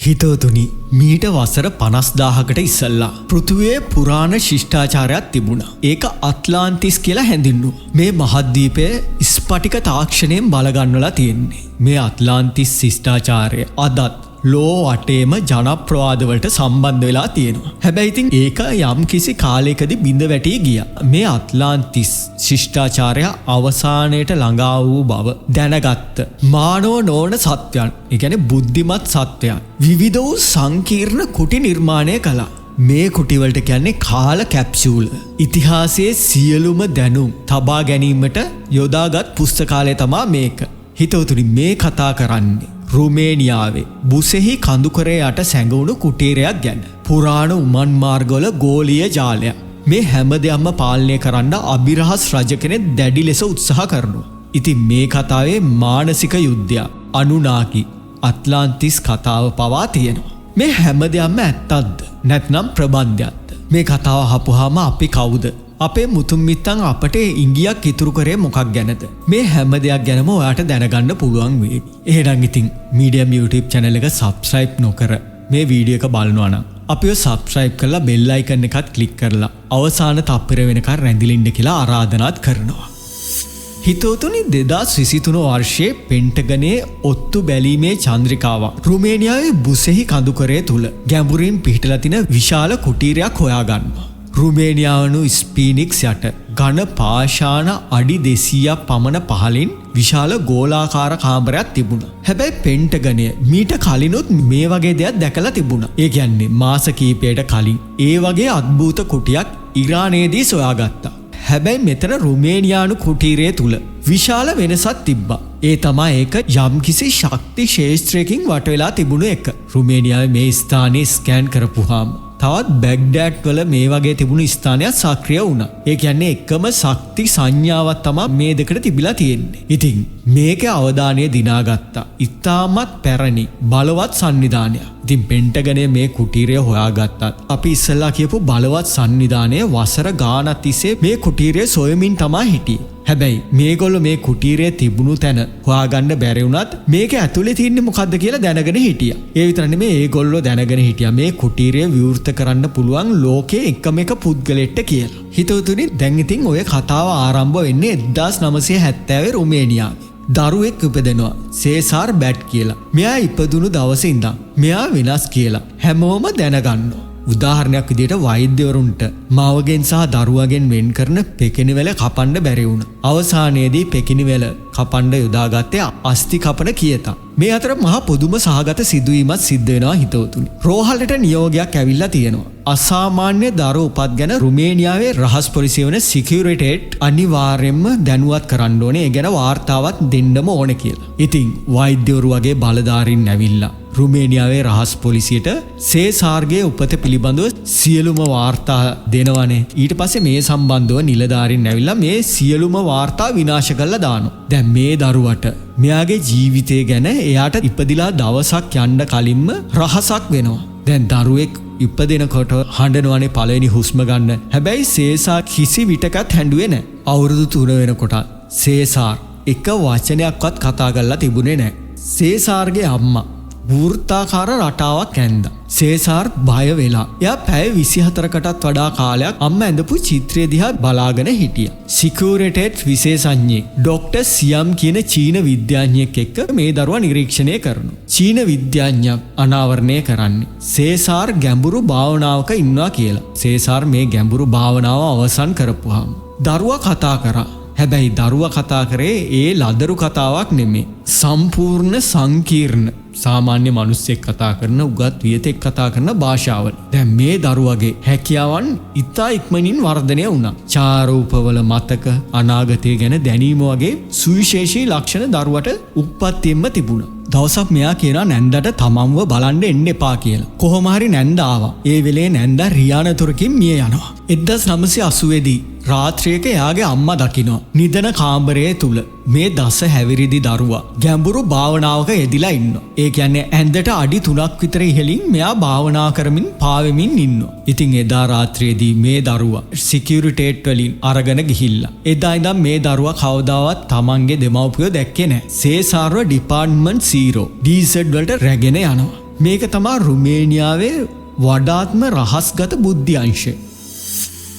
හිතවතුනි මීට වසර 50,000කට ඉස්සල්ලා පෘථිවියේ පුරාණ ශිෂ්ටාචාරයක් තිබුණා. ඒක අට්ලාන්ටිස් කියලා හැඳින්වුවා. මේ මහද්වීපය ස්පටික තාක්ෂණයෙන් බලගන්නලා තියෙන්නේ. මේ අට්ලාන්ටිස් ශිෂ්ටාචාරය අදත් ලෝ වටේම ජනප්‍රවාදවලට සම්බන්ධ වෙලා තියෙනවා. හැබැයි ඉතින් ඒක යම් කිසි කාලයකදී බිඳ වැටී ගියා. මේ අට්ලාන්ටිස් ශිෂ්ටාචාරය අවසානයට ළඟා වූ බව දැනගත්ත මානව නොවන සත්වයන්, ඒ කියන්නේ බුද්ධිමත් සත්වයන් විවිධ වූ සංකීර්ණ කුටි නිර්මාණය කළා. මේ කුටිවලට කියන්නේ කාල කැප්සූල්. ඉතිහාසයේ සියලුම දැනුම් තබා ගැනීමට යොදාගත් පුස්තකාලය තමයි මේක. හිතවතුනි මේ කතා කරන්නේ රුමේනියාවේ බුසෙහි කඳුකරේ යට සැඟවුණු කුටීරයක් ගැන. පුරාණ උමන් මාර්ගවල ගෝලීය ජාලයක්. මේ හැම දෙයක්ම පාලනය කරන්න අභිරහස් රජ කෙනෙක් දැඩි ලෙස උත්සාහ කරනවා. ඉතින් මේ කතාවේ මානසික යුද්ධය අනුනාකි අට්ලාන්ටිස් කතාව පවා තියෙනවා. මේ හැම දෙයක්ම ඇත්තක්ද නැත්නම් ප්‍රබන්ධයක්ද? මේ කතාව අහපුවාම අපි කවුද? අපේ මුතුන් මිත්තන් අපට ඉංගියක් ඉතුරු කරේ මොකක් ගැනද? මේ හැම දෙයක් ගැනම ඔයාට දැනගන්න පුළුවන් වේවි. එහෙනම් ඉතින් මීඩියම් YouTube channel එක subscribe නොකර මේ වීඩියෝ එක බලනවා නම් අපිව subscribe කරලා bell icon එකත් click කරලා අවසාන තප්පර වෙනකන් රැඳිලා ඉන්න කියලා ආරාධනාත් කරනවා. හිතවතුනි 2023 වර්ෂයේ පෙන්ටගනයේ ඔත්තු බැලීමේ චන්ද්‍රිකාවක් රුමේනියාවේ බුසෙහි කඳුකරේ තුල ගැඹුරින් පිහිටලා තින විශාල කුටීරයක් හොයාගන්නවා. රුමේනියාවනු ස්පීනික්ස් යට ඝන පාෂාණ අඩි 200ක් පමණ පහළින් විශාල ගෝලාකාර කාමරයක් තිබුණා. හැබැයි පෙන්ටගනය මීට කලිනුත් මේ වගේ දෙයක් දැකලා තිබුණා. ඒ කියන්නේ මාස කිහිපයකට කලින් ඒ වගේ අద్භූත කුටියක් ඉරානයේදී සොයාගත්තා. හැබැයි මෙතන රුමේනියානු කුටීරය තුල විශාල වෙනසක් තිබ්බා. ඒ තමයි ඒක යම්කිසි ශක්ති ශේෂ්ත්‍රයකින් වට වෙලා තිබුණු එක. රුමේනියාවේ මේ ස්ථානයේ ස්කෑන් කරපුවාම තවත් බැග්ඩෑඩ් වල මේ වගේ තිබුණු ස්ථානයක් සක්‍රිය වුණා. ඒ කියන්නේ එකම ශක්ති සංඥාවක් තමයි මේ දෙකට තිබිලා තියෙන්නේ. ඉතින් මේකේ අවධානය දිනාගත්තා. ඉතාමත් පැරණි බලවත් සංවිධානයක්. ඉතින් පෙන්ටගනය මේ කුටීරය හොයාගත්තත් අපි ඉස්සෙල්ලා කියපු බලවත් සංවිධානය වසර ගානක් තිස්සේ මේ කුටීරය සොයමින් තමයි හිටියේ. හැබැයි මේගොල්ලෝ මේ කුටීරයේ තිබුණු තැන හොයාගන්න බැරි වුණත් මේක ඇතුලේ තියෙන්නේ මොකද්ද කියලා දැනගෙන හිටියා. ඒ විතර නෙමෙයි ඒගොල්ලෝ දැනගෙන හිටියා මේ කුටීරය විවෘත කරන්න පුළුවන් ලෝකයේ එකම එක පුද්ගලෙක්ට කියලා. හිතවතුනි දැන් ඉතින් ඔය කතාව ආරම්භ වෙන්නේ 1970 රුමේනියාවේ. දරුවෙක් උපදිනවා සේසාර් බැට් කියලා. මෙයා ඉපදුණු දවසේ ඉඳන් මෙයා වෙනස් කියලා හැමෝම දැනගන්නවා. උදාහරණයක් විදිහට වෛද්‍යවරුන්ට මවගෙන් සහ දරුවගෙන් වෙන් කරන පෙකිනිවැල කපන්න බැරි වුණා. අවසානයේදී පෙකිනිවැල කපන්න යොදාගත්තේ අස්ථි කපන කියතා. මේ අතර මහා පොදුම සහගත සිදුවීමක් සිද්ධ වෙනවා හිතවතුනි. රෝහලට නියෝගයක් ඇවිල්ලා තියෙනවා. අසාමාන්‍ය දරු උපත් ගැන රුමේනියාවේ රහස් පොලිසිය වන සිකියුරිටේට් අනිවාර්යයෙන්ම දැනුවත් කරන්න ඕනේ. ඒ ගැන වාර්තාවක් දෙන්නම ඕනේ කියලා. ඉතින් වෛද්‍යවරු වගේ බලධාරීන් ඇවිල්ලා රුමේනියාවේ රහස් පොලිසියට සේසාර්ගේ උපත පිළිබඳව සියලුම වාර්තා දෙනවනේ. ඊට පස්සේ මේ සම්බන්ධව නිලධාරීන් ඇවිල්ලා මේ සියලුම වාර්තා විනාශ කරලා දානවා. දැන් මේ දරුවට මෙයාගේ ජීවිතය ගැන එයාට ඉපදිලා දවසක් යන්න කලින්ම රහසක් වෙනවා. දැන් දරුවෙක් ඉපදෙනකොට හඬනවනේ පළවෙනි හුස්ම ගන්න. හැබැයි සේසාර් කිසි විටකත් හැඬුවේ නැහැ. අවුරුදු 3 වෙනකොට සේසාර් එක වචනයක්වත් කතා කරලා තිබුණේ නැහැ. සේසාර්ගේ අම්මා වෘත්තාකාර රටාවක් ඇඳා. සේසාර් බය වෙලා. එයා පැය 24කටත් වඩා කාලයක් අම්මා ඇඳපු චිත්‍රය දිහා බලාගෙන හිටියා. සිකියුරිටේට් විශේෂඥයෙක් ඩොක්ටර් සියම් කියන චීන විද්‍යාඥයෙක් එක්ක මේ දරුවා නිරීක්ෂණය කරනවා. චීන විද්‍යාඥයා අනාවරණය කරන්නේ සේසාර් ගැඹුරු භාවනාවක ඉන්නවා කියලා. සේසාර් මේ ගැඹුරු භාවනාව අවසන් කරපුවාම දරුවා කතා කරා. හැබැයි දරුවා කතා කරේ ඒ ලදරු කතාවක් නෙමෙයි. සම්පූර්ණ සංකීර්ණ සාමාන්‍ය මිනිස්සෙක් කතා කරන උගත් වියතෙක් කතා කරන භාෂාවල. දැන් මේ දරුවගේ හැකියාවන් ඉතා ඉක්මනින් වර්ධනය වුණා. චාරූපවල මතක අනාගතය ගැන දැනීම වගේ සුවිශේෂී ලක්ෂණ දරුවට උප්පත්තියෙන්ම තිබුණා. දවසක් මෙයා කියනවා නැන්දට තමන්ව බලන්න එන්න එපා කියලා. කොහොම හරි නැන්ද ආවා. ඒ වෙලේ නැන්ද රියානතුරකින් මිය යනවා. 1980 දී රාත්‍රියක එයාගේ අම්මා දකිනවා නිදන කාමරයේ තුල මේ දස හැවිරිදි දරුවා ගැඹුරු භාවනාවක යෙදිලා ඉන්නවා. ඒ කියන්නේ ඇඳට අඩි 3ක් විතර ඉහළින් මෙයා භාවනා කරමින් පාවෙමින් ඉන්නවා. ඉතින් එදා රාත්‍රියේදී මේ දරුවා සිකියුරිටේට් වලින් අරගෙන ගිහිල්ලා. එදා ඉඳන් මේ දරුවා කවදාවත් තමන්ගේ දෙමව්පියෝ දැක්කේ නැහැ. සේසාර්ව ඩිපාර්ට්මන්ට් 0 DZ වලට රැගෙන යනවා. මේක තමා රුමේනියාවේ වඩාත්ම රහස්ගත බුද්ධ්‍යංශය.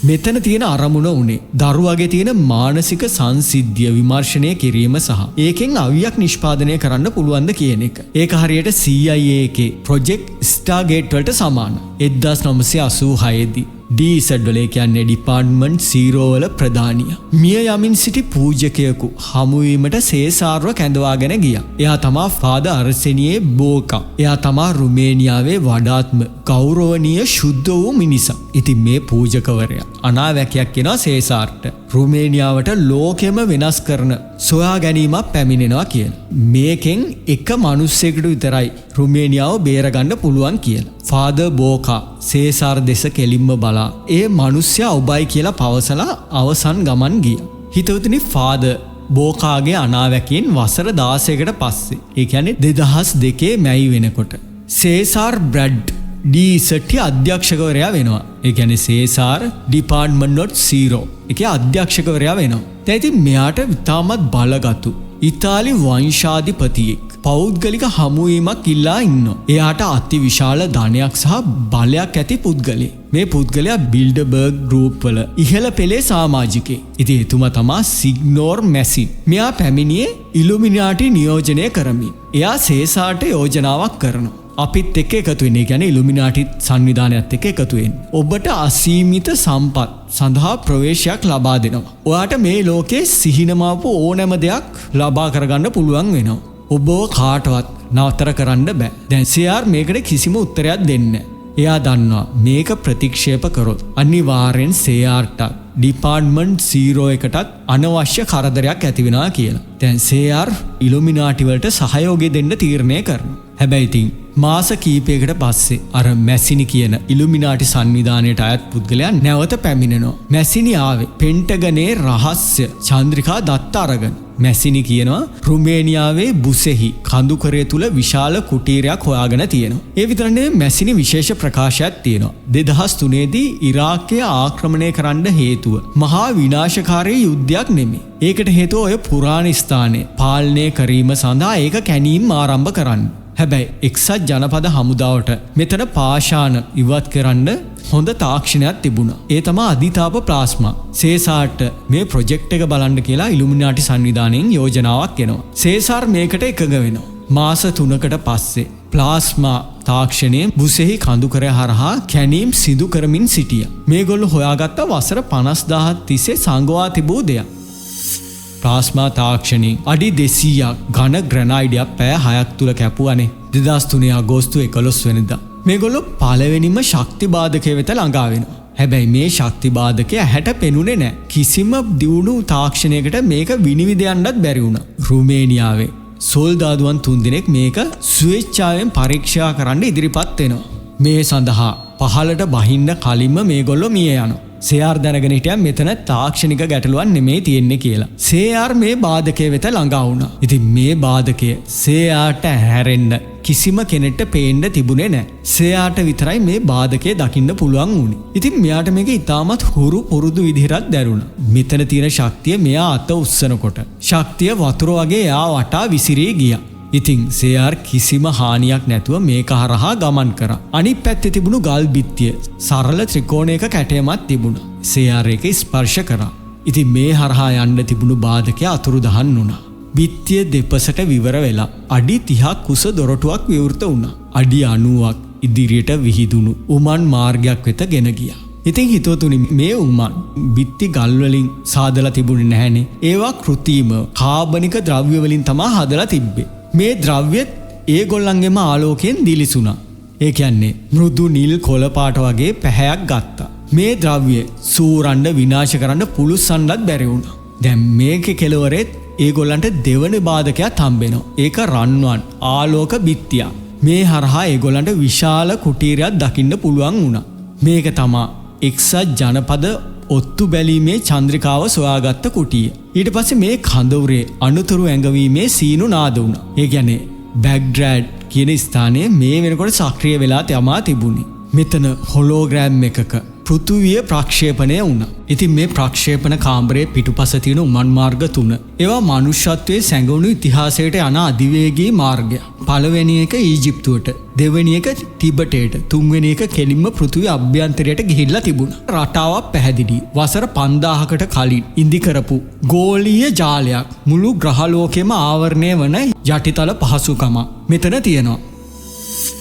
මෙතන තියෙන අරමුණ උනේ දරුවගේ තියෙන මානසික සංසිද්ධිය විමර්ශනය කිරීම සහ ඒකෙන් අවියක් නිෂ්පාදනය කරන්න පුළුවන්ද කියන එක. ඒක හරියට CIA එකේ ප්‍රොජෙක්ට් ස්ටාර්ගේට් වලට සමාන. 1986 දී DZ වල කියන්නේ ඩිපාර්ට්මන්ට් 0 වල ප්‍රධානියා මිය යමින් සිටි පූජකයෙකු හමුවීමට සේසාර්ව කැඳවාගෙන ගියා. එයා තමා ෆාදර් අර්සෙනියේ බෝකා. එයා තමා රුමේනියාවේ වඩාත්ම ගෞරවනීය ශුද්ධ වූ මිනිසා. ඉතින් මේ පූජකවරයා අනාවැකියක් කෙනා සේසාර්ට රුමේනියාවට ලෝකෙම වෙනස් කරන සොයා ගැනීමක් පැමිණෙනවා කියන. මේකෙන් එක මිනිස්සෙකුට විතරයි රුමේනියාව බේරගන්න පුළුවන් කියලා. ෆාදර් බෝකා සේසාර් දෙස කෙලින්ම බලා ඒ මිනිස්සයා ඔබයි කියලා පවසලා අවසන් ගමන් ගියා. හිතවතුනි ෆාදර් බෝකාගේ අනාවැකියෙන් වසර 16කට පස්සේ ඒ කියන්නේ 2002 මැයි වෙනකොට සේසාර් බ්‍රැඩ් DZ අධ්‍යක්ෂකවරයා වෙනවා. ඒ කියන්නේ සේසාර් ඩිපාර්ට්මන්ට් 0 එකේ අධ්‍යක්ෂකවරයා වෙනවා. දැන් ඉතින් මෙයාට ඉතාමත් බලගතු ඉතාලි වංශාධිපතියෙක් පෞද්ගලික හමුවීමක් ඉල්ලා ඉන්නවා. එයාට අති විශාල ධනයක් සහ බලයක් ඇති පුද්ගලයෙක්. මේ පුද්ගලයා බිල්ඩබර්ග් ගෲප් වල ඉහළ පෙළේ සමාජිකයෙක්. ඉතින් එතුමා තමා සිග්නෝර් මැසින්. මෙයා පැමිණියේ ඉලුමිනාටි නියෝජනය කරමින්. එයා සේසාර්ට යෝජනාවක් කරනවා. අපිත් එක්ක එකතු වෙන්න. ඒ කියන්නේ ඉලුමිනාටි සංවිධානයත් එක්ක එකතු වෙන්න. ඔබට අසීමිත සම්පත් සඳහා ප්‍රවේශයක් ලබා දෙනවා. ඔයාට මේ ලෝකේ සිහිනමාපු ඕනෑම දෙයක් ලබා කරගන්න පුළුවන් වෙනවා. ඔබව කාටවත් නවතර කරන්න බෑ. දැන් CR මේකට කිසිම උත්තරයක් දෙන්නේ නැහැ. එයා දන්නවා මේක ප්‍රතික්ෂේප කරොත් අනිවාර්යෙන් CRට ඩිපාර්ට්මන්ට් 0 එකටත් අනවශ්‍ය කරදරයක් ඇති වෙනවා කියලා. දැන් CR ඉලුමිනාටි වලට සහයෝගය දෙන්න තීරණය කරනවා. හැබැයි ඉතින් මාස කීපයකට පස්සේ අර මැසිනි කියන ඉලුමිනාටි සංවිධානයට අයත් පුද්ගලයා නැවත පැමිණෙනවා. මැසිනි ආවේ පෙන්ටගනේ රහස්‍ය චන්ද්‍රිකා දත්ත අරගෙන. මැසිනි කියනවා රුමේනියාවේ බුසෙහි කඳුකරය තුල විශාල කුටීරයක් හොයාගෙන තියෙනවා. ඒ විතර නෙවෙයි මැසිනි විශේෂ ප්‍රකාශයක් තියෙනවා. 2003 දී ඉරාකය ආක්‍රමණය කරන්න හේතුව මහා විනාශකාරී යුද්ධයක් නෙමෙයි. ඒකට හේතුව ඔය පුරාණ ස්ථානය පාලනය කිරීම සඳහා ඒක කැණීම් ආරම්භ කරන්න. හැබැයි එක්සත් ජනපද හමුදාවට මෙතන පාෂාණ ඉවත් කරන්න හොඳ තාක්ෂණයක් තිබුණා. ඒ තමයි අධිතාප ප්ලාස්මා. සේසාර්ට මේ ප්‍රොජෙක්ට් එක බලන්න කියලා ඉලුමිනාටි සංවිධානයෙන් යෝජනාවක් එනවා. සේසාර් මේකට එකඟ වෙනවා. මාස 3කට පස්සේ ප්ලාස්මා තාක්ෂණයෙන් බුසෙහි කඳුකරය හරහා කැණීම් සිදු කරමින් සිටියා. මේගොල්ලෝ හොයාගත්ත වසර 50000ක් තිස්සේ සංගවා තිබූ දෙයක්. ප්ලාස්මා තාක්ෂණයෙන් අඩි 200ක් ඝන ග්‍රැනයිඩයක් පැය 6ක් තුල කැපුවානේ. 2003 අගෝස්තු 11 වෙනිදා මේගොල්ලෝ පළවෙනිම ශක්ති බාධකය වෙත ළඟා වෙනවා. හැබැයි මේ ශක්ති බාධකය ඇහැට පෙනුනේ නැහැ. කිසිම දියුණු තාක්ෂණයකට මේක විනිවිද යන්නත් බැරි වුණා. රුමේනියාවේ සොල්දාදුවන් 3 දෙනෙක් මේක ස්වේච්ඡාවෙන් පරීක්ෂා කරන්න ඉදිරිපත් වෙනවා. මේ සඳහා පහළට බහින්න කලින්ම මේගොල්ලෝ මිය යනවා. CR දැනගෙන හිටියා මෙතන තාක්ෂණික ගැටලුවක් නෙමෙයි තියෙන්නේ කියලා. CR මේ බාධකය වෙත ළඟා වුණා. ඉතින් මේ බාධකය CRට හැරෙන්න කිසිම කෙනෙක්ට පේන්න තිබුණේ නැහැ. CRට විතරයි මේ බාධකය දකින්න පුළුවන් වුණේ. ඉතින් මෙයාට මේක ඉතාමත් හුරු පුරුදු විදිහට දැරුණා. මෙතන තියෙන ශක්තිය මෙයා අත උස්සනකොට ශක්තිය වතුර වගේ එයා වටා විසිරී ගියා. ඉතින් CR කිසිම හානියක් නැතුව මේක හරහා ගමන් කරා. අනිත් පැත්තේ තිබුණු ගල් බිත්තිය සරල ත්‍රිකෝණයක කැටයමක් තිබුණා. CR එක ස්පර්ශ කරා. ඉතින් මේ හරහා යන්න තිබුණු බාධකය අතුරුදහන් වුණා. බිත්තිය දෙපසට විවර වෙලා අඩි 30ක් කුස දොරටුවක් විවෘත වුණා. අඩි 90ක් ඉදිරියට විහිදුණු උමන් මාර්ගයක් වෙත ගෙන ගියා. ඉතින් හිතුවතුනි මේ උමන් බිත්ති ගල් වලින් සාදලා තිබුණේ නැහනේ. ඒවා කෘත්‍රිම කාබනික ද්‍රව්‍ය වලින් තමයි හදලා තිබ්බේ. මේ ද්‍රව්‍යත් ඒගොල්ලන්ගේම ආලෝකයෙන් දිලිසුණා. ඒ කියන්නේ මෘදු නිල් කොළ පාට වගේ පැහැයක් ගත්තා. මේ ද්‍රව්‍ය සූරන්න විනාශ කරන්න පුළුස්සන්නත් බැරි වුණා. දැන් මේකේ කෙලවරෙත් ඒගොල්ලන්ට දෙවන බාධකයක් හම්බෙනවා. ඒක රන්වන් ආලෝක බිත්තිය. මේ හරහා ඒගොල්ලන්ට විශාල කුටීරයක් දකින්න පුළුවන් වුණා. මේක තමයි එක්සත් ජනපද ඔත්තු බැලීමේ චන්ද්‍රිකාව සොයාගත්ත කුටිය. ඊට පස්සේ මේ කඳවුරේ අනුතුරු ඇඟවීමේ සීනු නාද වුණා. ඒ කියන්නේ බැග්ඩ්‍රෑඩ් කියන ස්ථානයේ මේ වෙනකොට සක්‍රිය වෙලා තමා තිබුණේ. මෙතන හොලෝග්‍රෑම් එකක පෘථුවිය ප්‍රක්ෂේපණය වුණා. ඉතින් මේ ප්‍රක්ෂේපණ කාමරයේ පිටුපස තියෙන උමන් මාර්ග 3 ඒවා මනුෂ්‍යත්වයේ සැඟවුණු ඉතිහාසයට යන අධිවේගී මාර්ගය. පළවෙනි එක ඊජිප්තුවට, දෙවෙනි එක ටිබෙටයට, තුන්වෙනි එක කෙලින්ම පෘථුවිය අභ්‍යන්තරයට ගිහිල්ලා තිබුණා. රටාවක් පැහැදිලි. වසර 5000කට කලින් ඉදි කරපු ගෝලීය ජාලයක් මුළු ග්‍රහලෝකෙම ආවරණය වන යටිතල පහසුකම මෙතන තියෙනවා.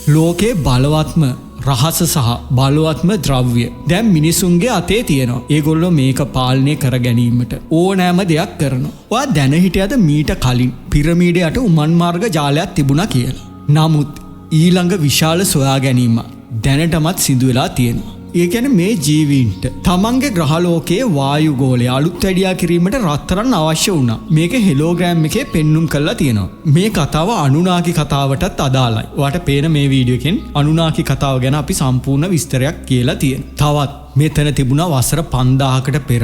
ලෝකේ බලවත්ම රහස සහ බලවත්ම ද්‍රව්‍ය දැන් මිනිසුන්ගේ අතේ තියෙනවා. ඒගොල්ලෝ මේක පාලනය කර ගැනීමට ඕනෑම දෙයක් කරනවා. ඔයා දැන හිටියද මීට කලින් පිරමීඩයට උමන් මාර්ග ජාලයක් තිබුණා කියලා? නමුත් ඊළඟ විශාල සොයා ගැනීම දැනටමත් සිදු වෙලා තියෙනවා. ඒ කියන්නේ මේ ජීවීන්ට තමන්ගේ ග්‍රහලෝකයේ වායුගෝලය අලුත් වැඩියා කිරීමට රත්තරන් අවශ්‍ය වුණා. මේක හෙලෝග්‍රෑම් එකේ පෙන්눔 කරලා තියෙනවා. මේ කතාව අනුනාකි කතාවටත් අදාළයි. ඔයාලට පේන මේ වීඩියෝ එකෙන් අනුනාකි කතාව ගැන අපි සම්පූර්ණ විස්තරයක් කියලා තියෙනවා. තවත් මෙතන තිබුණා වසර 5000කට පෙර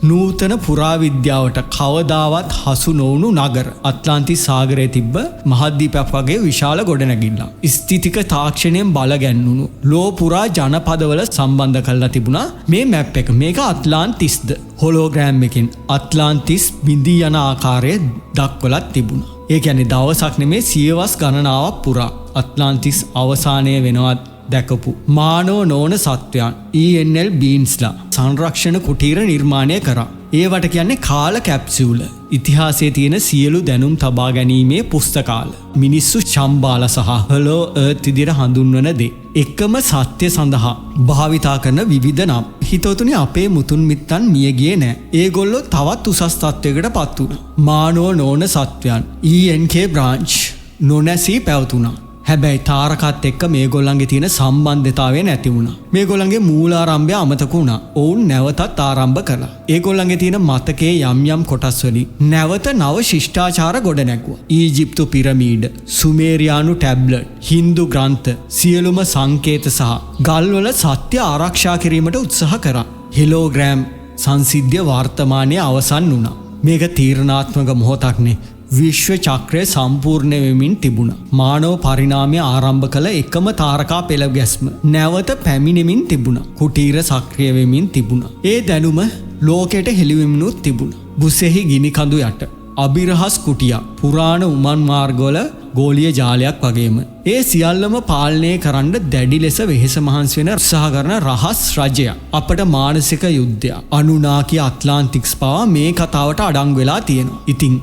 නූතන පුරාවිද්‍යාවට කවදාවත් හසු නොවුණු නගර. අට්ලාන්ටිස් සාගරයේ තිබ්බ මහද්වීපයක් වගේ විශාල ගොඩනැගිල්ලක්. ස්ථිතික තාක්ෂණයෙන් බල ගැන්වුණු ලෝ පුරා ජනපදවල සම්බන්ධ කරලා තිබුණා මේ මැප් එක. මේක අට්ලාන්ටිස්ද හොලෝග්‍රෑම් එකෙන් අට්ලාන්ටිස් බිඳී යන ආකාරය දක්වලත් තිබුණා. ඒ කියන්නේ දවසක් නෙමේ සියවස් ගණනාවක් පුරා අට්ලාන්ටිස් අවසානය වෙනවත් දැකපු මානව නොවන සත්වයන් ENL බීන්ස්ලා සංරක්ෂණ කුටීර නිර්මාණය කරා. ඒවට කියන්නේ කාල කැප්සියුල. ඉතිහාසයේ තියෙන සියලු දැනුම් තබා ගැනීමේ පුස්තකාල. මිනිස්සු චම්බාල සහ හලෝ අර්ත් විදිහට හඳුන්වන දේ. එකම සත්‍ය සඳහා භාවිතා කරන විවිධ නම්. හිතවතුනි අපේ මුතුන් මිත්තන් මිය ගියේ නෑ. ඒගොල්ලෝ තවත් උසස් තත්වයකට පත් වුණා. මානව නොවන සත්වයන් ENK බ්‍රාන්ච් නොනැසී පැවතුණා. හැබැයි තාරකත් එක්ක මේගොල්ලන්ගේ තියෙන සම්බන්ධතාවය නැති වුණා. මේගොල්ලන්ගේ මූලාරම්භය අමතක වුණා. ඔවුන් නැවතත් ආරම්භ කළා. ඒගොල්ලන්ගේ තියෙන මතකයේ යම් යම් කොටස් වලින් නැවත නව ශිෂ්ටාචාර ගොඩ නැගුවා. ඊජිප්තු පිරමීඩ, සුමේරියානු ටැබ්ලට්, හින්දු ග්‍රන්ථ, සියලුම සංකේත සහ ගල්වල සත්‍ය ආරක්ෂා කිරීමට උත්සාහ කරා. හෙලෝග්‍රෑම් සංසිද්ධිය වර්තමානයේ අවසන් වුණා. මේක තීරණාත්මක මොහොතක්නේ. විශ්ව චක්‍රය සම්පූර්ණ වෙමින් තිබුණා. මානව පරිණාමය ආරම්භ කළ එකම තාරකා පෙළ ගැස්ම නැවත පැමිණෙමින් තිබුණා. කුටීර සක්‍රිය වෙමින් තිබුණා. ඒ දැනුම ලෝකයට හෙළිවෙමිනුත් තිබුණා. බුසෙහි ගිනි කඳු යට අභිරහස් කුටියක් පුරාණ උමන් මාර්ගවල ගෝලීය ජාලයක් වගේම ඒ සියල්ලම පාලනය කරන්න දැඩි ලෙස වෙහෙස මහන්සි වෙන උත්සාහ කරන රහස් රජය අපට මානසික යුද්ධයක් අනුනාකි ඇට්ලාන්ටික්ස් පවා මේ කතාවට අඩංගු වෙලා තියෙනවා. ඉතින්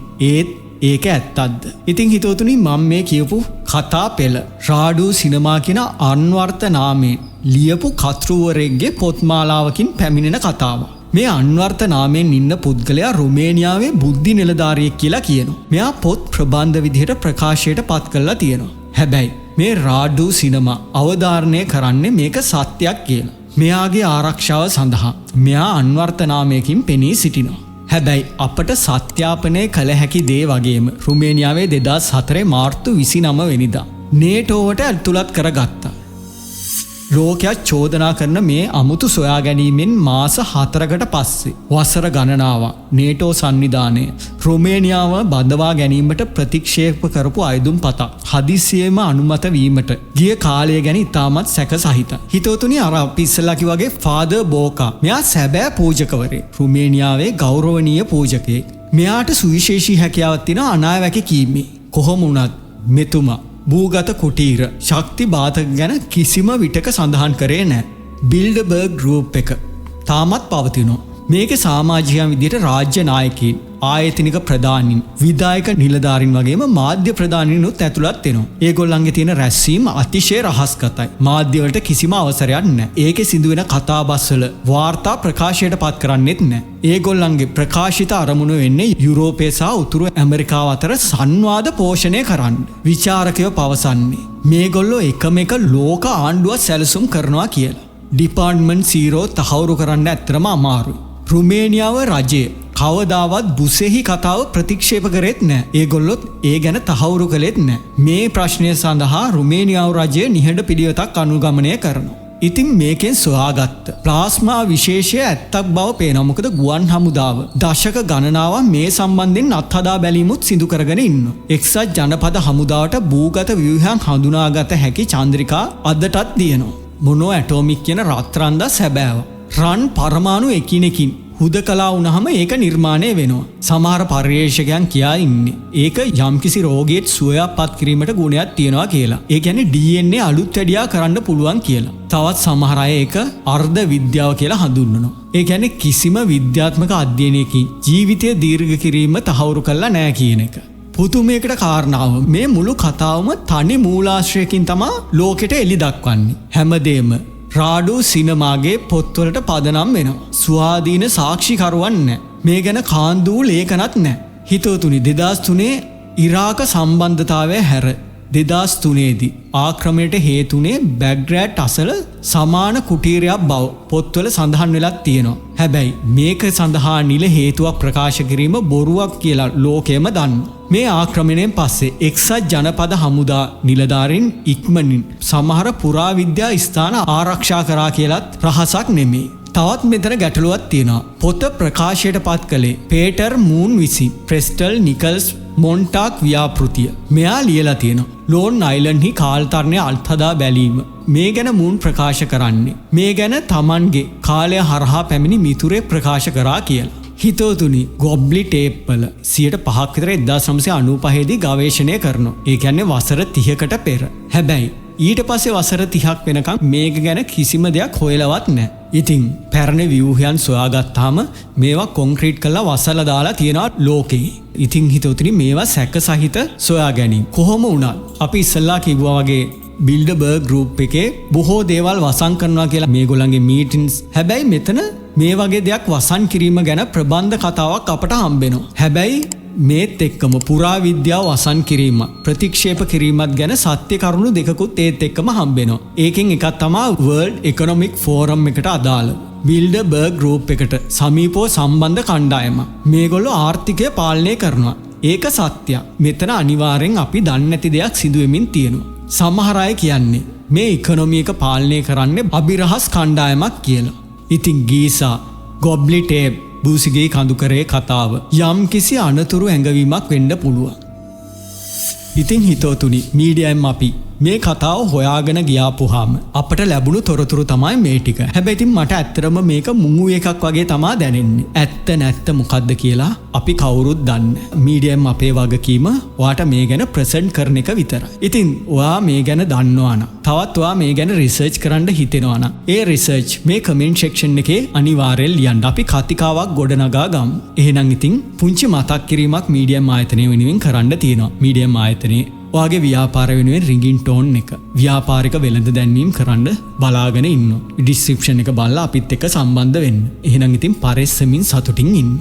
ඒක ඇත්තක්ද? ඉතින් හිතවතුනි මම මේ කියපු කතා පෙළ රාඩු සිනමා කියන අන්වර්ථ නාමයෙන් ලියපු කතෘවරයෙක්ගේ පොත්මාලාවකින් පැමිණෙන කතාවක්. මේ අන්වර්ථ නාමයෙන් ඉන්න පුද්ගලයා රුමේනියාවේ බුද්ධි නිලධාරියෙක් කියලා කියනවා. මෙයා පොත් ප්‍රබන්ධ විදිහට ප්‍රකාශයට පත් කරලා තියෙනවා. හැබැයි මේ රාඩු සිනමා අවධාරණය කරන්නේ මේක සත්‍යයක් කියලා. මෙයාගේ ආරක්ෂාව සඳහා මෙයා අන්වර්ථ නාමයකින් පෙනී සිටිනවා. හැබැයි අපට සත්‍යාපනය කළ හැකි දේ වගේම රුමේනියාවේ 2004 මාර්තු 29 වෙනිදා නේටෝවට ඇතුළත් කරගත්තා. ලෝකයක් චෝදනා කරන මේ අමුතු සොයා ගැනීමෙන් මාස 4කට පස්සේ වසර ගණනාවක් නේටෝ සංවිධානය රුමේනියාව බඳවා ගැනීමට ප්‍රතික්ෂේප කරපු අයදුම් පතක් හදිසියෙම අනුමත වීමට ගිය කාලය ගැන ඉතාමත් සැක සහිතයි. හිතවතුනි අර අපි ඉස්සෙල්ලා වගේ ෆාදර් බෝකා මෙයා සැබෑ පූජකවරයෙක්. රුමේනියාවේ ගෞරවනීය පූජකයෙක්. මෙයාට සුවිශේෂී හැකියාවක් තියෙනවා අනාවැකි කීමේ. කොහොම වුණත් මෙතුමා භූගත කුටීර ශක්ති බාධක ගැන කිසිම විටක සඳහන් කරේ නැහැ. බිල්ඩබර්ග් ගෲප් එක තාමත් පවතිනවා. මේකේ සමාජිකයන් විදිහට රාජ්‍ය නායකයින්, ආයතනික ප්‍රධානීන්, විධායක නිලධාරීන් වගේම මාධ්‍ය ප්‍රධානීනුත් ඇතුළත් වෙනවා. ඒගොල්ලන්ගේ තියෙන රැස්වීම අතිශය රහස්ගතයි. මාධ්‍ය වලට කිසිම අවසරයක් නැහැ. ඒකේ සිදුවෙන කතාබස්වල වාර්තා ප්‍රකාශයට පත් කරන්නෙත් නැහැ. ඒගොල්ලන්ගේ ප්‍රකාශිත අරමුණ වෙන්නේ යුරෝපය සහ උතුරු ඇමරිකාව අතර සංවාද පෝෂණය කරන්න. විචාරකයෝ පවසන්නේ මේගොල්ලෝ එකම එක ලෝක ආණ්ඩුවක් සැලසුම් කරනවා කියලා. ඩිපාර්ට්මන්ට් 0 තහවුරු කරන්න ඇත්තටම අමාරුයි. රුමේනියාව රජය කවදාවත් බුසෙහි කතාව ප්‍රතික්ෂේප කරෙත් නැහැ. ඒගොල්ලොත් ඒ ගැන තහවුරු කළෙත් නැහැ. මේ ප්‍රශ්නය සඳහා රුමේනියාව රජය නිහඬ පිළිවෙතක් අනුගමනය කරනවා. ඉතින් මේකෙන් සොයාගත්ත ප්ලාස්මා විශේෂය ඇත්තක් බව පේනවා. මොකද ගුවන් හමුදාව දශක ගණනාවක් මේ සම්බන්ධයෙන් අත්හදා බැලීමුත් සිදු කරගෙන ඉන්නවා. එක්සත් ජනපද හමුදාවට භූගත ව්‍යුහයන් හඳුනාගත හැකි චන්ද්‍රිකා අදටත් තියෙනවා. මොනෝ ඇටෝමික් කියන රත්රන්ද සැබෑව. රන් පරමාණු එකිනෙකින් හුදකලා වුණාම ඒක නිර්මාණය වෙනවා. සමහර පර්යේෂකයන් කියා ඉන්නේ ඒක යම්කිසි රෝගයකට සුවයපත් කිරීමට ගුණයක් තියෙනවා කියලා. ඒ කියන්නේ DNA අලුත් වැඩියා කරන්න පුළුවන් කියලා. තවත් සමහර අය ඒක අර්ධ විද්‍යාව කියලා හඳුන්වනවා. ඒ කියන්නේ කිසිම විද්‍යාත්මක අධ්‍යයනයකින් ජීවිතය දීර්ඝ කිරීම තහවුරු කළා නෑ කියන එක. පුදුමයකට කාරණාව මේ මුළු කතාවම තනි මූලාශ්‍රයකින් තමයි ලෝකෙට එලි දක්වන්නේ. හැමදේම රාඩු සිනමාගේ පොත්වලට පදනම් වෙනවා. ස්වාධීන සාක්ෂිකරුවන් නැහැ. මේ ගැන කාන්දු ලේඛනත් නැහැ. හිතවතුනි 2003 ඉරාක සම්බන්ධතාවය හැර 2003 ආක්‍රමණයට හේතුනේ බැග්රෑඩ් අසල සමාන කුටීරයක් බව පොත්වල සඳහන් වෙලා තියෙනවා. හැබැයි මේක සඳහා නිල හේතුවක් ප්‍රකාශ කිරීම බොරුවක් කියලා ලෝකෙම දන්නවා. මේ ආක්‍රමණයෙන් පස්සේ එක්සත් ජනපද හමුදා නිලධාරීන් ඉක්මනින් සමහර පුරාවිද්‍යා ස්ථාන ආරක්ෂා කරා කියලත් රහසක් නෙමෙයි. තවත් මෙතන ගැටලුවක් තියෙනවා. පොත ප්‍රකාශයට පත් කළේ පේටර් මූන් විසින් ප්‍රෙස්ටල් නිකල්ස් මොන්ටාක් ව්‍යාපෘතිය. මෙයා ලියලා තියෙනවා ලෝන් අයිලන්ඩ්හි කාලතරණය අල්හදා බැලීම. මේ ගැන මූන් ප්‍රකාශ කරන්නේ මේ ගැන තමන්ගේ කාලය හරහා පැමිණි මිතුරේ ප්‍රකාශ කරා කියලා. හිතෝතුනි ගොබ්ලි ටේප්වල 5% විතර 1995 ගවේෂණය කරනවා. ඒ කියන්නේ වසර 30කට පෙර. හැබැයි ඊට පස්සේ වසර 30ක් වෙනකම් මේක ගැන කිසිම දෙයක් හොයලවත් නැහැ. ඉතින් පැරණි ව්‍යුහයන් සොයාගත්තාම මේවා කොන්ක්‍රීට් කරලා වසලා දාලා තියෙනවා ලෝකේ. ඉතින් හිතෝතුනි මේවා සැක සහිත සොයා ගැනීම. කොහොම වුණත් අපි ඉස්සල්ලා කිව්වා වගේ බිල්ඩබර්ග් ගෲප් එකේ බොහෝ දේවල් වසන් කරනවා කියලා මේගොල්ලන්ගේ මීටින්ස්. හැබැයි මෙතන මේ වගේ දෙයක් වසන් කිරීම ගැන ප්‍රබන්ධ කතාවක් අපට හම්බෙනවා. හැබැයි මේත් එක්කම පුරාවිද්‍යාව වසන් කිරීම ප්‍රතික්ෂේප කිරීමත් ගැන සත්‍ය කරුණු දෙකකුත් ඒත් එක්කම හම්බෙනවා. ඒකෙන් එකක් තමයි World Economic Forum එකට අදාළ බිල්ඩබර්ග් ගෲප් එකට සමීපව සම්බන්ධ කණ්ඩායම. මේගොල්ලෝ ආර්ථිකය පාලනය කරනවා. ඒක සත්‍යයක්. මෙතන අනිවාර්යෙන් අපි දන්නේ නැති දෙයක් සිදු වෙමින් තියෙනවා. සමහර අය කියන්නේ මේ ඉකොනොමි එක පාලනය කරන්නේ අභිරහස් කණ්ඩායමක් කියලා. ඉතින් ගීසා ගොබ්ලි ටේප් බූසිගේ කඳුකරේ කතාව යම් කිසි අනතුරු ඇඟවීමක් වෙන්න පුළුවන්. ඉතින් හිතෝතුනි මීඩියම් අපි මේ කතාව හොයාගෙන ගියාපුහාම අපට ලැබුණු තොරතුරු තමයි මේ ටික. හැබැයි ඉතින් මට ඇත්තටම මේක මුංගු එකක් වගේ තමයි දැනෙන්නේ. ඇත්ත නැත්ත මොකද්ද කියලා අපි කවුරුත් දන්නේ. මීඩියම් අපේ වගකීම ඔයාට මේ ගැන ප්‍රසන්ට් කරන එක විතරයි. ඉතින් ඔයා මේ ගැන දන්නවා නම් තවත් ඔයා මේ ගැන රිසර්ච් කරන්න හිතෙනවා නම් ඒ රිසර්ච් මේ කමෙන්ට් සෙක්ෂන් එකේ අනිවාර්යෙන් ලියන්න. අපි කතිකාවක් ගොඩනගා ගමු. එහෙනම් ඉතින් පුංචි මතක් කිරීමක් මීඩියම් ආයතනය වෙනුවෙන් කරන්න තියෙනවා. මීඩියම් ආයතනයේ ඔයාගේ ව්‍යාපාර වෙනුවෙන් රින්ගින් ටෝන් එක ව්‍යාපාරික වෙළඳ දැන්වීම් කරන්න බලාගෙන ඉන්න. ඩිස්ක්‍රිප්ෂන් එක බලලා අපිත් එක්ක සම්බන්ධ වෙන්න. එහෙනම් ඉතින් පරිස්සමින් සතුටින් ඉන්න.